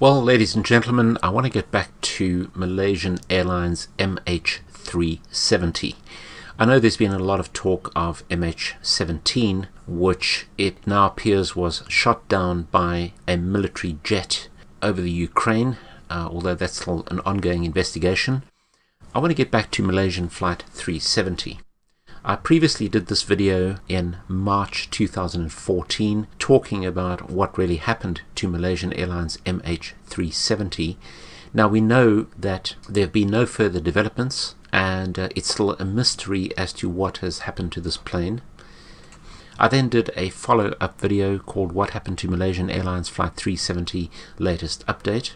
Well, ladies and gentlemen, I want to get back to Malaysian Airlines MH370. I know there's been a lot of talk of MH17, which it now appears was shot down by a military jet over the Ukraine, although that's still an ongoing investigation. I want to get back to Malaysian Flight 370. I previously did this video in March 2014 talking about what really happened to Malaysian Airlines MH370. Now we know that there have been no further developments and it's still a mystery as to what has happened to this plane. I then did a follow-up video called What Happened to Malaysian Airlines Flight 370 Latest Update.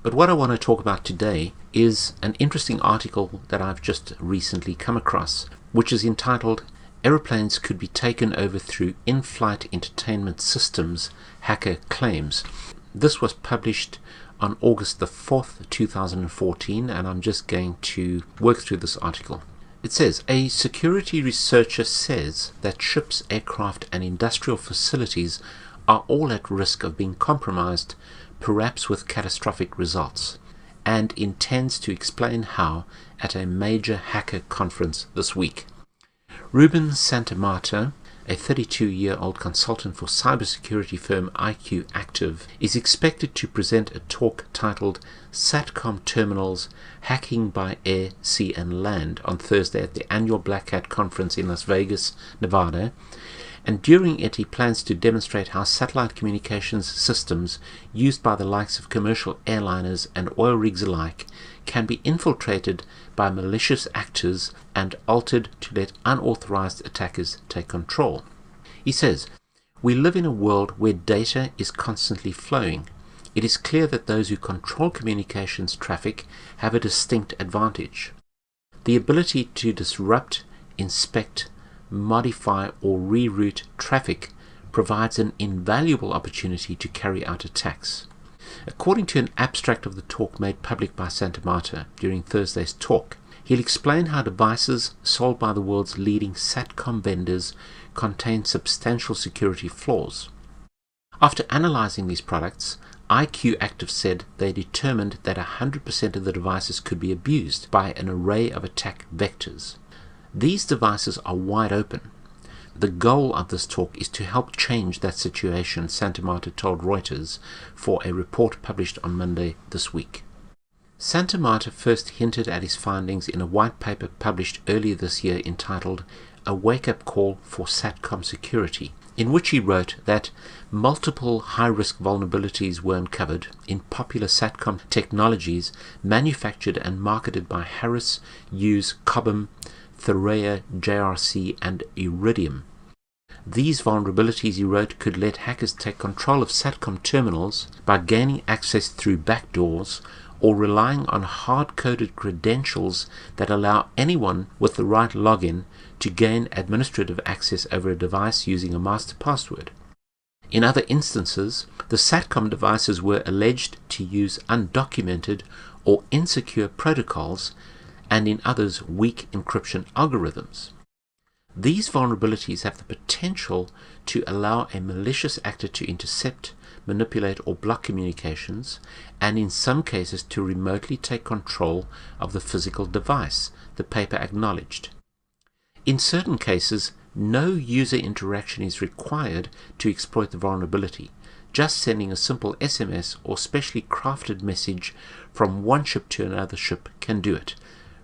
But what I want to talk about today is an interesting article that I've just recently come across, which is entitled Aeroplanes Could Be Taken Over Through In-Flight Entertainment Systems, Hacker Claims. This was published on August the 4th, 2014, and I'm just going to work through this article. It says, a security researcher says that ships, aircraft and industrial facilities are all at risk of being compromised, perhaps with catastrophic results, and intends to explain how at a major hacker conference this week. Ruben Santamarta, a 32-year-old consultant for cybersecurity firm IQ Active, is expected to present a talk titled Satcom Terminals, Hacking by Air, Sea and Land on Thursday at the annual Black Hat Conference in Las Vegas, Nevada. And during it he plans to demonstrate how satellite communications systems used by the likes of commercial airliners and oil rigs alike can be infiltrated by malicious actors and altered to let unauthorized attackers take control. He says, we live in a world where data is constantly flowing. It is clear that those who control communications traffic have a distinct advantage. The ability to disrupt, inspect, modify or reroute traffic provides an invaluable opportunity to carry out attacks. According to an abstract of the talk made public by Santamarta during Thursday's talk, he'll explain how devices sold by the world's leading SATCOM vendors contain substantial security flaws. After analyzing these products, IQ Active said they determined that 100% of the devices could be abused by an array of attack vectors. These devices are wide open. The goal of this talk is to help change that situation, Santamarta told Reuters for a report published on Monday this week. Santamarta first hinted at his findings in a white paper published earlier this year entitled A Wake-Up Call for Satcom Security, in which he wrote that multiple high-risk vulnerabilities were uncovered in popular SATCOM technologies manufactured and marketed by Harris, Hughes, Cobham, Thuraya, JRC and Iridium. These vulnerabilities, he wrote, could let hackers take control of SATCOM terminals by gaining access through backdoors or relying on hard-coded credentials that allow anyone with the right login to gain administrative access over a device using a master password. In other instances, the SATCOM devices were alleged to use undocumented or insecure protocols, and in others weak encryption algorithms. These vulnerabilities have the potential to allow a malicious actor to intercept, manipulate or block communications, and in some cases to remotely take control of the physical device, the paper acknowledged. In certain cases, no user interaction is required to exploit the vulnerability. Just sending a simple SMS or specially crafted message from one ship to another ship can do it,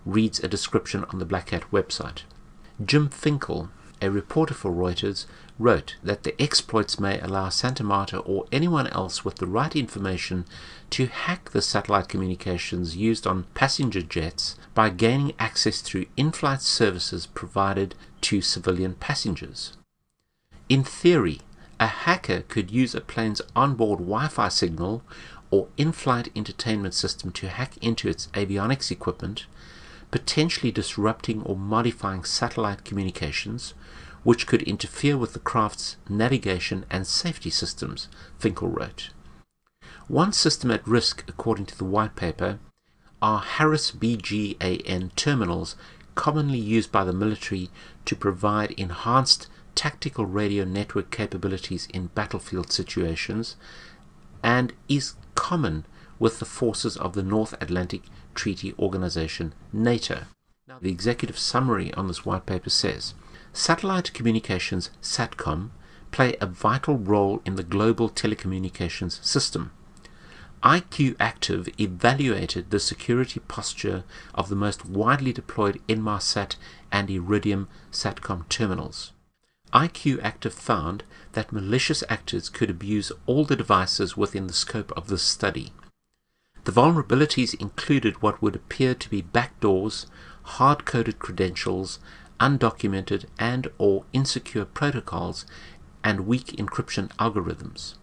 reads a description on the Black Hat website. Jim Finkel, a reporter for Reuters, wrote that the exploits may allow Santamarta or anyone else with the right information to hack the satellite communications used on passenger jets by gaining access through in-flight services provided to civilian passengers. In theory, a hacker could use a plane's onboard Wi-Fi signal or in-flight entertainment system to hack into its avionics equipment, potentially disrupting or modifying satellite communications, which could interfere with the craft's navigation and safety systems, Finkel wrote. One system at risk, according to the white paper, are Harris BGAN terminals commonly used by the military to provide enhanced tactical radio network capabilities in battlefield situations, and is common with the forces of the North Atlantic Treaty Organization, NATO. Now, the executive summary on this white paper says, satellite communications, SATCOM, play a vital role in the global telecommunications system. IQ Active evaluated the security posture of the most widely deployed Inmarsat and Iridium SATCOM terminals. IQ Active found that malicious actors could abuse all the devices within the scope of this study. The vulnerabilities included what would appear to be backdoors, hard-coded credentials, undocumented and/or insecure protocols, and weak encryption algorithms.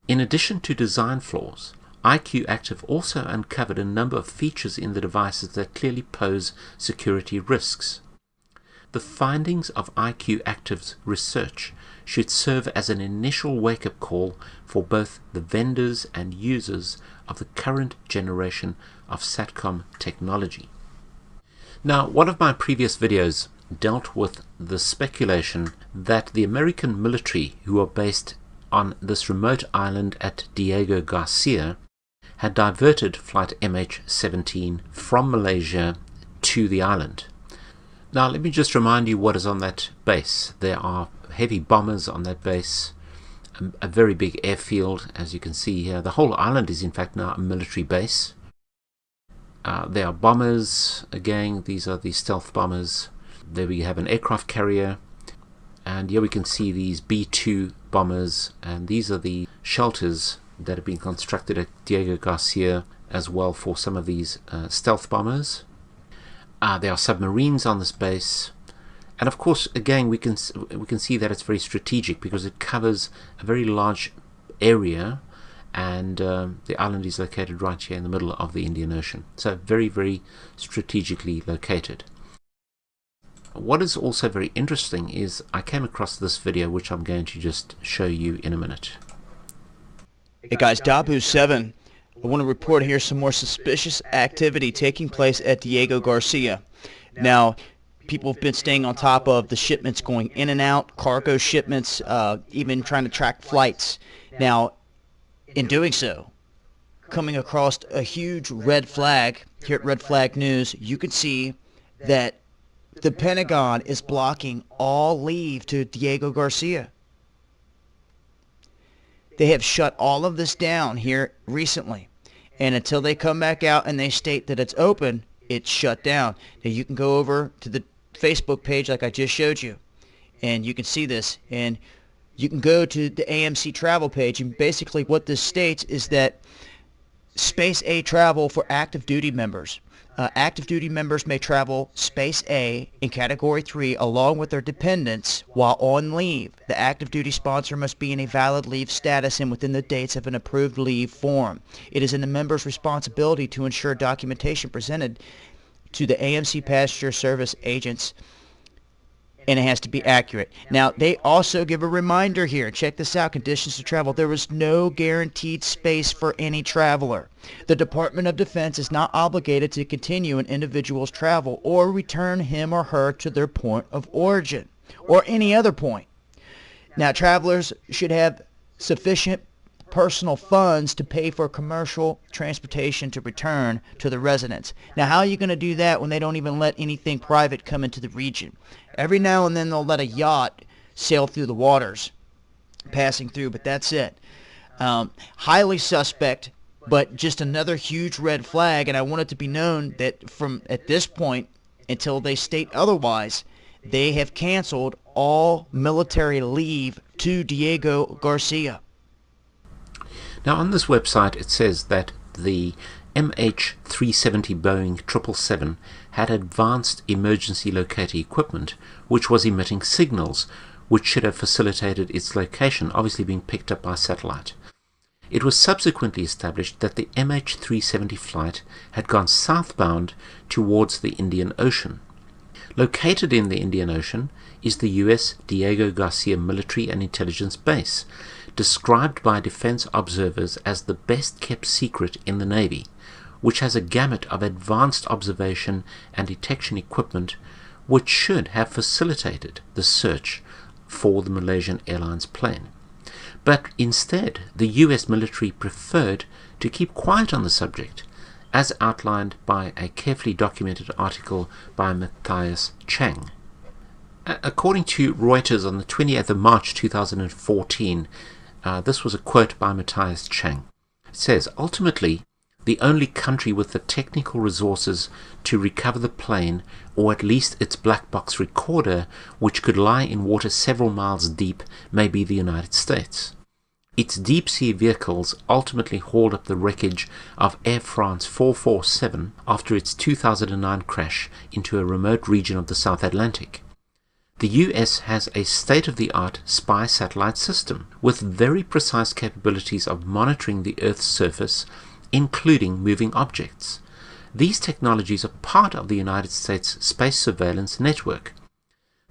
In addition to design flaws, IQ Active also uncovered a number of features in the devices that clearly pose security risks. The findings of IQ Active's research should serve as an initial wake-up call for both the vendors and users of the current generation of SATCOM technology. Now, one of my previous videos dealt with the speculation that the American military, who are based on this remote island at Diego Garcia, had diverted flight MH370 from Malaysia to the island. Now, let me just remind you what is on that base. There are heavy bombers on that base, a very big airfield, as you can see here. The whole island is in fact now a military base. There are bombers, again, these are the stealth bombers. There we have an aircraft carrier, and here we can see these B-2 bombers, and these are the shelters that have been constructed at Diego Garcia as well for some of these stealth bombers. There are submarines on this base, and of course again we can see that it's very strategic because it covers a very large area, and the island is located right here in the middle of the Indian Ocean, so very, very strategically located. What is also very interesting is I came across this video which I'm going to just show you in a minute. Hey guys, Dabu7. I want to report here some more suspicious activity taking place at Diego Garcia. Now, people have been staying on top of the shipments going in and out, cargo shipments, even trying to track flights. Now, in doing so, coming across a huge red flag here at Red Flag News, you can see that the Pentagon is blocking all leave to Diego Garcia. They have shut all of this down here recently, and until they come back out and they state that it's open, it's shut down. Now you can go over to the Facebook page like I just showed you, and you can see this, and you can go to the AMC travel page, and basically what this states is that Space A travel for active duty members. Active duty members may travel Space A in Category 3 along with their dependents while on leave. The active duty sponsor must be in a valid leave status and within the dates of an approved leave form. It is in the member's responsibility to ensure documentation presented to the AMC passenger service agents, and it has to be accurate. Now, they also give a reminder here. Check this out. Conditions to travel. There is no guaranteed space for any traveler. The Department of Defense is not obligated to continue an individual's travel or return him or her to their point of origin or any other point. Now, travelers should have sufficient personal funds to pay for commercial transportation to return to the residence. Now, how are you going to do that when they don't even let anything private come into the region? Every now and then they'll let a yacht sail through the waters, passing through, but that's it. Highly suspect, but just another huge red flag, and I want it to be known that from at this point until they state otherwise, they have canceled all military leave to Diego Garcia. Now on this website it says that the MH370 Boeing 777 had advanced emergency locator equipment which was emitting signals which should have facilitated its location, obviously being picked up by satellite. It was subsequently established that the MH370 flight had gone southbound towards the Indian Ocean. Located in the Indian Ocean is the U.S. Diego Garcia Military and Intelligence Base, described by defense observers as the best-kept secret in the Navy, which has a gamut of advanced observation and detection equipment which should have facilitated the search for the Malaysian Airlines plane. But instead, the US military preferred to keep quiet on the subject, as outlined by a carefully documented article by Matthias Chang. According to Reuters on the 28th of March 2014, this was a quote by Matthias Chang. It says, ultimately, the only country with the technical resources to recover the plane, or at least its black box recorder, which could lie in water several miles deep, may be the United States. Its deep-sea vehicles ultimately hauled up the wreckage of Air France 447 after its 2009 crash into a remote region of the South Atlantic. The US has a state-of-the-art spy satellite system with very precise capabilities of monitoring the Earth's surface, including moving objects. These technologies are part of the United States space surveillance network.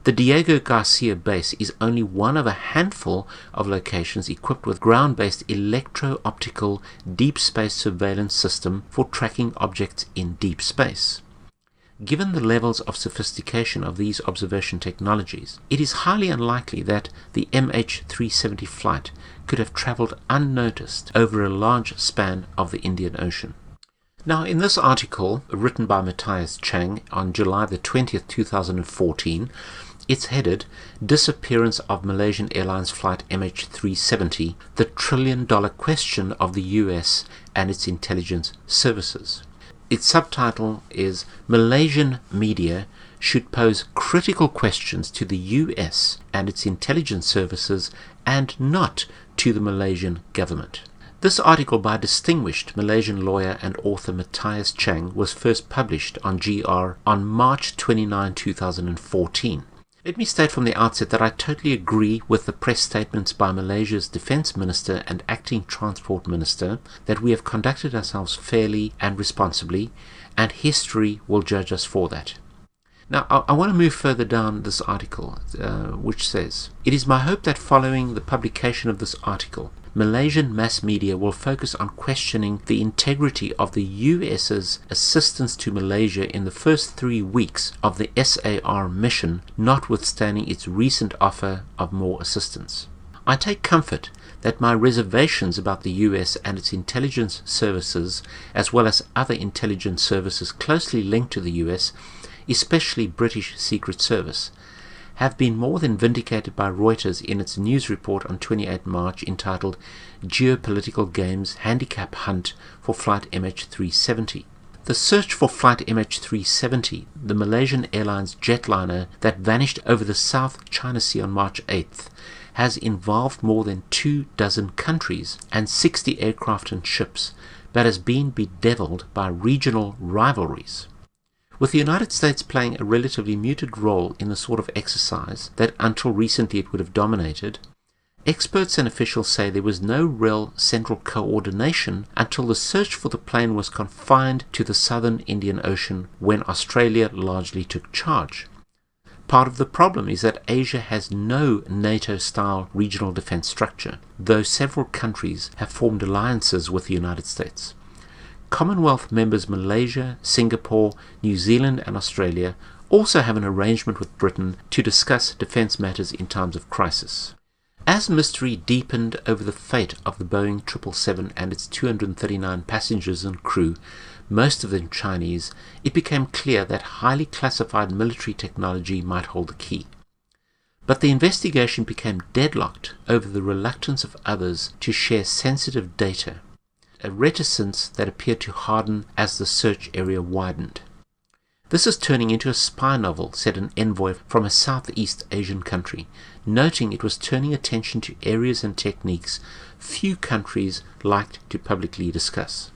The Diego Garcia base is only one of a handful of locations equipped with ground-based electro-optical deep space surveillance system for tracking objects in deep space. Given the levels of sophistication of these observation technologies, it is highly unlikely that the MH370 flight could have traveled unnoticed over a large span of the Indian Ocean. Now, in this article, written by Matthias Chang on July the 20th, 2014, it's headed, Disappearance of Malaysian Airlines Flight MH370, the trillion-dollar question of the US and its intelligence services. Its subtitle is Malaysian media should pose critical questions to the US and its intelligence services and not to the Malaysian government. This article by distinguished Malaysian lawyer and author Matthias Chang was first published on GR on March 29, 2014. Let me state from the outset that I totally agree with the press statements by Malaysia's Defence Minister and Acting Transport Minister that we have conducted ourselves fairly and responsibly, and history will judge us for that. Now, I want to move further down this article, which says, it is my hope that following the publication of this article, Malaysian mass media will focus on questioning the integrity of the US's assistance to Malaysia in the first 3 weeks of the SAR mission, notwithstanding its recent offer of more assistance. I take comfort that my reservations about the US and its intelligence services, as well as other intelligence services closely linked to the US, especially British Secret Service, have been more than vindicated by Reuters in its news report on 28 March entitled Geopolitical Games Handicap Hunt for Flight MH370. The search for Flight MH370, the Malaysian Airlines jetliner that vanished over the South China Sea on March 8th, has involved more than 24 countries and 60 aircraft and ships, but has been bedeviled by regional rivalries. With the United States playing a relatively muted role in the sort of exercise that until recently it would have dominated, experts and officials say there was no real central coordination until the search for the plane was confined to the southern Indian Ocean when Australia largely took charge. Part of the problem is that Asia has no NATO-style regional defense structure, though several countries have formed alliances with the United States. Commonwealth members Malaysia, Singapore, New Zealand and Australia also have an arrangement with Britain to discuss defence matters in times of crisis. As mystery deepened over the fate of the Boeing 777 and its 239 passengers and crew, most of them Chinese, it became clear that highly classified military technology might hold the key. But the investigation became deadlocked over the reluctance of others to share sensitive data, a reticence that appeared to harden as the search area widened. This is turning into a spy novel, said an envoy from a Southeast Asian country, noting it was turning attention to areas and techniques few countries liked to publicly discuss.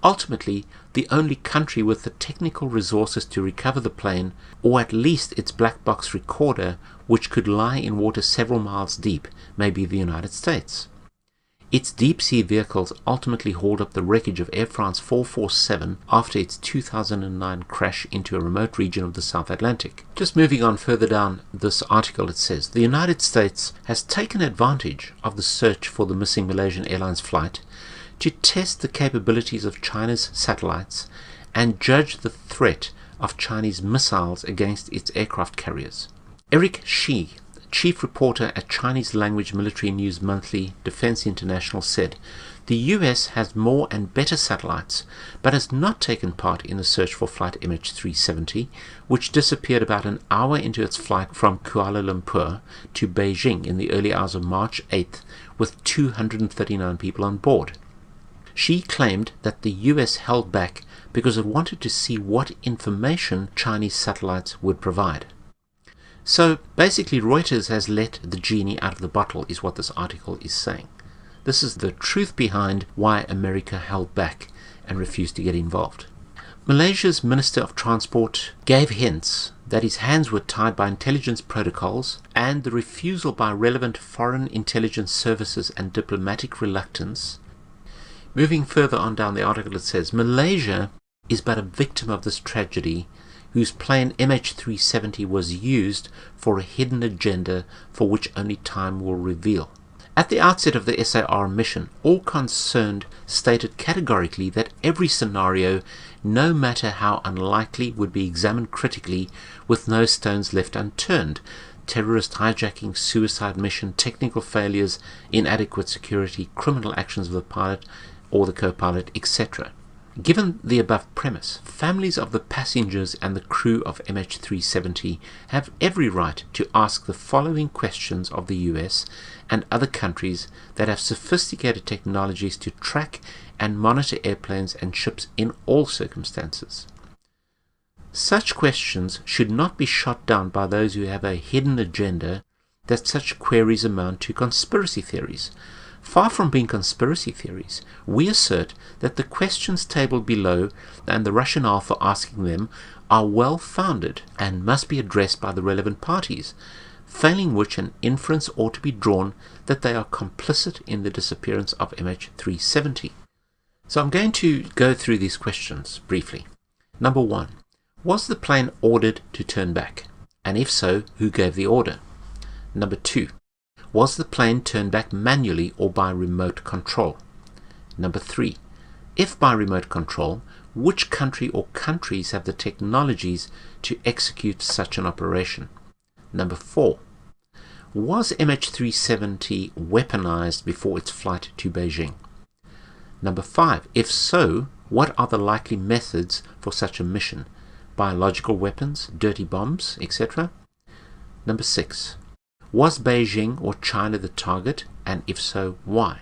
Ultimately, the only country with the technical resources to recover the plane, or at least its black box recorder, which could lie in water several miles deep, may be the United States. Its deep-sea vehicles ultimately hauled up the wreckage of Air France 447 after its 2009 crash into a remote region of the South Atlantic. Just moving on further down this article, it says, the United States has taken advantage of the search for the missing Malaysian Airlines flight to test the capabilities of China's satellites and judge the threat of Chinese missiles against its aircraft carriers. Eric Shi, chief reporter at Chinese language military news monthly Defense International, said, "The US has more and better satellites, but has not taken part in the search for flight MH370, which disappeared about an hour into its flight from Kuala Lumpur to Beijing in the early hours of March 8th with 239 people on board." She claimed that the US held back because it wanted to see what information Chinese satellites would provide. So basically Reuters has let the genie out of the bottle, is what this article is saying. This is the truth behind why America held back and refused to get involved. Malaysia's Minister of Transport gave hints that his hands were tied by intelligence protocols and the refusal by relevant foreign intelligence services and diplomatic reluctance. Moving further on down the article, it says, Malaysia is but a victim of this tragedy, whose plane MH370 was used for a hidden agenda for which only time will reveal. At the outset of the SAR mission, all concerned stated categorically that every scenario, no matter how unlikely, would be examined critically with no stones left unturned. Terrorist hijacking, suicide mission, technical failures, inadequate security, criminal actions of the pilot or the co-pilot, etc. Given the above premise, families of the passengers and the crew of MH370 have every right to ask the following questions of the US and other countries that have sophisticated technologies to track and monitor airplanes and ships in all circumstances. Such questions should not be shot down by those who have a hidden agenda that such queries amount to conspiracy theories. Far from being conspiracy theories, we assert that the questions tabled below and the rationale for asking them are well-founded and must be addressed by the relevant parties, failing which an inference ought to be drawn that they are complicit in the disappearance of MH370. So I'm going to go through these questions briefly. Number 1. Was the plane ordered to turn back? And if so, who gave the order? Number 2. Was the plane turned back manually or by remote control? Number 3. If by remote control, which country or countries have the technologies to execute such an operation? Number 4. Was MH370 weaponized before its flight to Beijing? Number 5. If so, what are the likely methods for such a mission? Biological weapons, dirty bombs, etc.? Number 6. Was Beijing or China the target, and if so, why?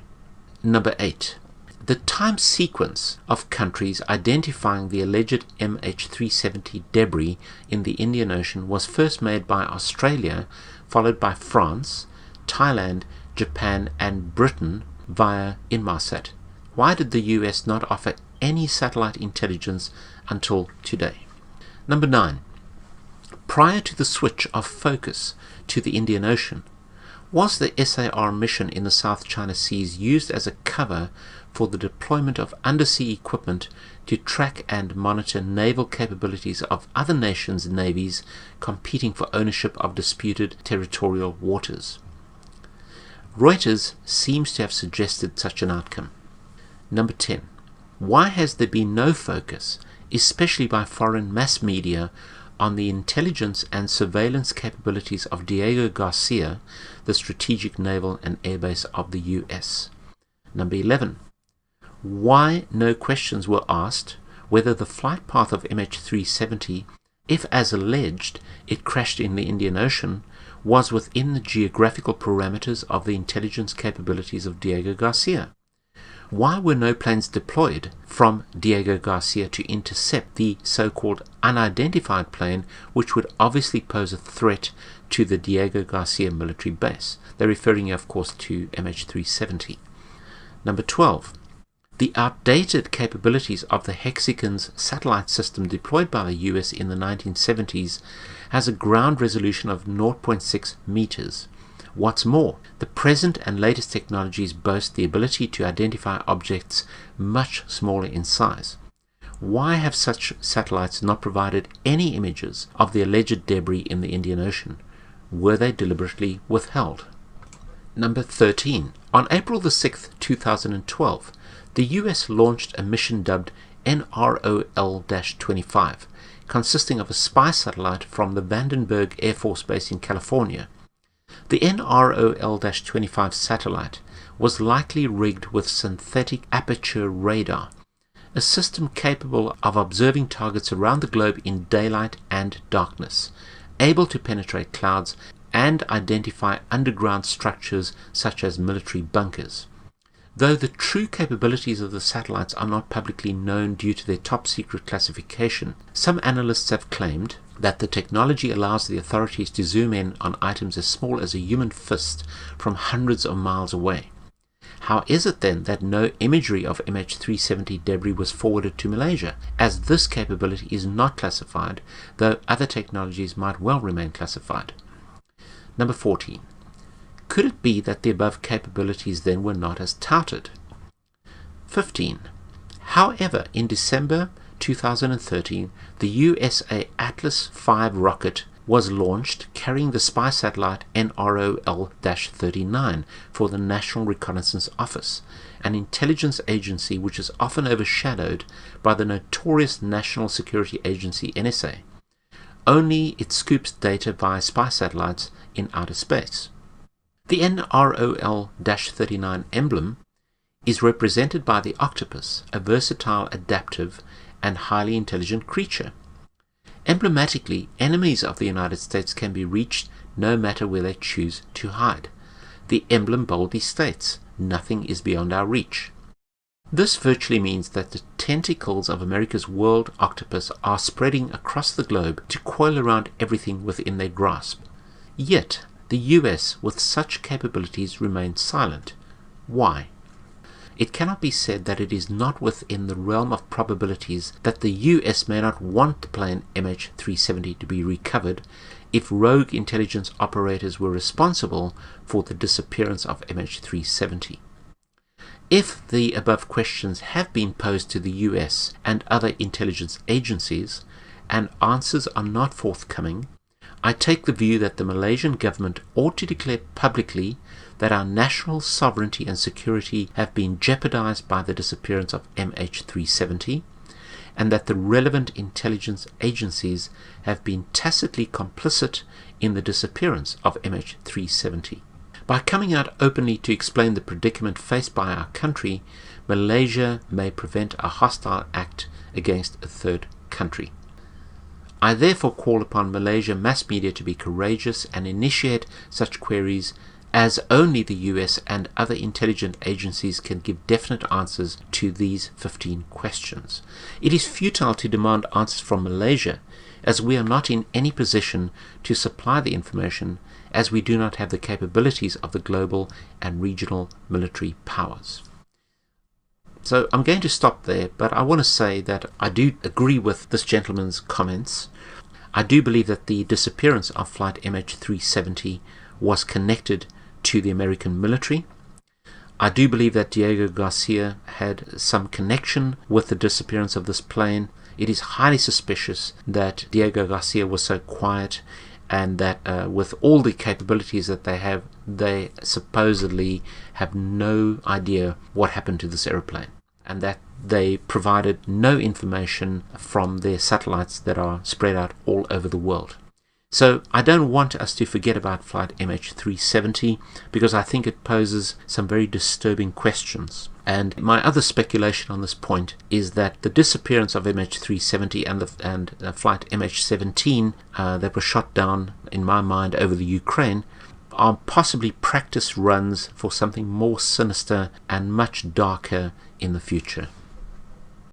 Number 8. The time sequence of countries identifying the alleged MH370 debris in the Indian Ocean was first made by Australia, followed by France, Thailand, Japan, and Britain via Inmarsat. Why did the US not offer any satellite intelligence until today? Number 9. Prior to the switch of focus to the Indian Ocean, was the SAR mission in the South China Seas used as a cover for the deployment of undersea equipment to track and monitor naval capabilities of other nations' navies competing for ownership of disputed territorial waters? Reuters seems to have suggested such an outcome. Number 10. Why has there been no focus, especially by foreign mass media, on the intelligence and surveillance capabilities of Diego Garcia, the strategic naval and airbase of the US? Number 11. Why no questions were asked whether the flight path of MH370, if as alleged it crashed in the Indian Ocean, was within the geographical parameters of the intelligence capabilities of Diego Garcia? Why were no planes deployed from Diego Garcia to intercept the so-called unidentified plane, which would obviously pose a threat to the Diego Garcia military base? They're referring, of course, to MH370. Number 12. The outdated capabilities of the Hexagon's satellite system deployed by the US in the 1970s has a ground resolution of 0.6 meters. What's more, the present and latest technologies boast the ability to identify objects much smaller in size. Why have such satellites not provided any images of the alleged debris in the Indian Ocean? Were they deliberately withheld? Number 13. On April the 6th, 2012, the US launched a mission dubbed NROL-25, consisting of a spy satellite from the Vandenberg Air Force Base in California. The NROL-25 satellite was likely rigged with synthetic aperture radar, a system capable of observing targets around the globe in daylight and darkness, able to penetrate clouds and identify underground structures such as military bunkers. Though the true capabilities of the satellites are not publicly known due to their top-secret classification, some analysts have claimed that the technology allows the authorities to zoom in on items as small as a human fist from hundreds of miles away. How is it then that no imagery of MH370 debris was forwarded to Malaysia, as this capability is not classified, though other technologies might well remain classified? Number 14. Could it be that the above capabilities then were not as touted? 15. However, in December 2013, the USA Atlas V rocket was launched carrying the spy satellite NROL-39 for the National Reconnaissance Office, an intelligence agency which is often overshadowed by the notorious National Security Agency NSA. Only it scoops data via spy satellites in outer space. The NROL-39 emblem is represented by the octopus, a versatile, adaptive, and highly intelligent creature. Emblematically, enemies of the United States can be reached no matter where they choose to hide. The emblem boldly states, "Nothing is beyond our reach." This virtually means that the tentacles of America's world octopus are spreading across the globe to coil around everything within their grasp. Yet, the US, with such capabilities, remains silent. Why? It cannot be said that it is not within the realm of probabilities that the US may not want the plane MH370 to be recovered if rogue intelligence operators were responsible for the disappearance of MH370. If the above questions have been posed to the US and other intelligence agencies, and answers are not forthcoming, I take the view that the Malaysian government ought to declare publicly that our national sovereignty and security have been jeopardized by the disappearance of MH370, and that the relevant intelligence agencies have been tacitly complicit in the disappearance of MH370. By coming out openly to explain the predicament faced by our country, Malaysia may prevent a hostile act against a third country. I therefore call upon Malaysia mass media to be courageous and initiate such queries as only the US and other intelligence agencies can give definite answers to these 15 questions. It is futile to demand answers from Malaysia, as we are not in any position to supply the information, as we do not have the capabilities of the global and regional military powers. So I'm going to stop there, but I want to say that I do agree with this gentleman's comments. I do believe that the disappearance of flight MH370 was connected to the American military. I do believe that Diego Garcia had some connection with the disappearance of this plane. It is highly suspicious that Diego Garcia was so quiet, and that with all the capabilities that they supposedly have no idea what happened to this aeroplane, and that they provided no information from their satellites that are spread out all over the world. So I don't want us to forget about flight MH370, because I think it poses some very disturbing questions. And my other speculation on this point is that the disappearance of MH370 and flight MH17 that were shot down, in my mind, over the Ukraine, are possibly practice runs for something more sinister and much darker in the future.